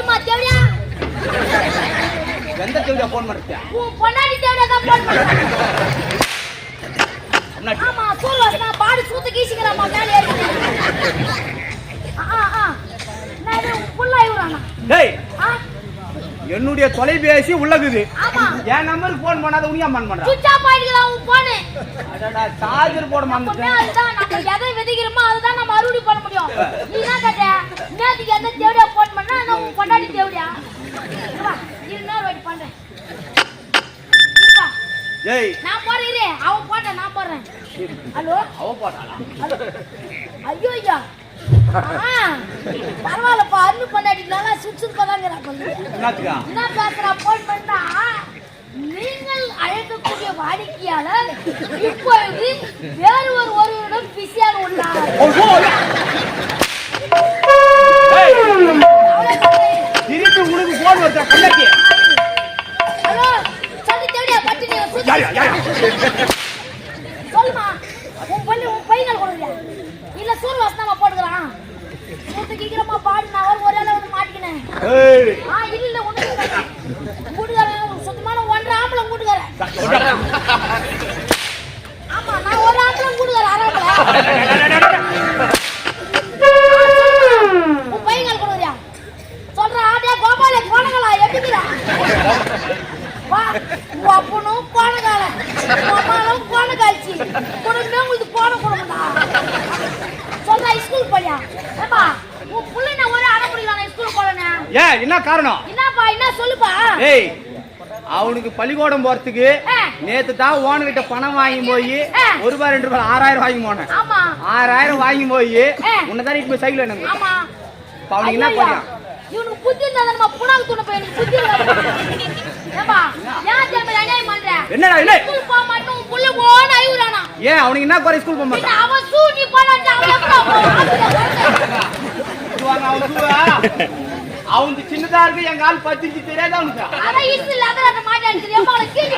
ஏமா தேவடியா எந்த தேவடியா போன் பண்ணிட்டியா பொன்னாடி தேவடியா தான் போன் பண்ணேன் ஆமா சொல்லுவாஸ் நான் பாடி சூத்து கீசிங்கறாமா மேல ஏறி நான் புள்ளா இவரானா டேய் என்னுடைய தொலைபேசி உள்ளகுது ஆமா என் நம்பருக்கு போன் பண்ணாத உனியா மன் பண்ற சுவிட்ச் ஆஃப் ஆயிடுறா உன் போன் அடடா சார்ஜர் போட மாட்டேன் அதுதான் நம்ம எதை விதைக்கிறோமோ அதுதான் நம்ம அறுவடை பண்ண முடியும் நீ என்ன கேட்ட நேத்துக்கு எந்த தேவடியா போன் பண்ணா நான் உன் பொண்டாடி தேவடியா வா இன்னொரு வாட்டி பண்றேன் டேய் நான் போறேன் இரு அவன் போட்ட நான் போறேன் ஹலோ அவ போட்டாளா ஐயோ ஐயா பரவாயில்லப்பா அண்ணு பொண்டாடினால சுச்சு பதாங்கறா சொல்லு என்னத்துக்கா என்ன பேசுறா போன் பண்ணா நீங்கள் அழைக்கக்கூடிய வாடிக்கையாளர் இப்பொழுது வேறு ஒருவரிடம் பிஸியாக உள்ளார் திருப்பி உனக்கு போன் வருதா கண்ணாடி ஹலோ சொல்லி தேடியா பட்டு நீ சொல்லுமா உன் பையன் கொடுங்க இல்ல சூர் வாசனமா போடுறான் சூத்து கீக்கிரமா பாடு நான் ஒரு ஆள வந்து மாட்டிக்கினேன் இல்ல ஒண்ணு கூடுகாரன் சுத்தமான ஒன்றரை ஆம்பளை கூடுகாரன் ஆமா நான் ஒரு ஆம்பளை கூடுகாரன் ஆறாம்பளை உன் பையன் கொடுங்க சொல்ற ஆடியா கோபால கோணங்களா எப்படிடா வா அப்பனும் கோணகால அம்மாவும் கோணகால்ச்சி குடும்பமே உங்களுக்கு கோண குடும்பம்டா சொல்றா ஸ்கூல் போறியா ஏப்பா உன் புள்ள நான் ஒரு அட முடியல ஸ்கூல் போறேனே ஏன் என்ன காரணம் என்னப்பா என்ன சொல்லுப்பா ஏய் அவனுக்கு பள்ளிக்கூடம் போறதுக்கு நேத்து தான் ஓனர்கிட்ட பணம் வாங்கி போய் ஒரு ரூபாய் 2 ரூபாய் 6000 வாங்கி போனேன் ஆமா 6000 வாங்கி போய் உன்னதான் இப்ப சைக்கிள் வேணும் ஆமா அவனுக்கு என்ன பண்ணியா இவனுக்கு புத்தி இருந்தா நம்ம புனாக்கு துணை போய் எனக்கு புத்தி இல்ல ஏப்பா ஏன் தேவை அநியாயம் பண்ற என்னடா இல்ல ஸ்கூல் போக மாட்டோம் புள்ள போன ஐவுறானா ஏன் அவனுக்கு என்ன குறை ஸ்கூல் போக மாட்டான் அவன் சூ நீ போறான்டா அவன் அவனுக்கு சின்னதா இருக்கு எங்க ஆள் 10 இன்ச்சு தெரியாத அவனுக்கு அட இஸ் இல்லாத மாட்டான் தெரியுமா அவளை கீழே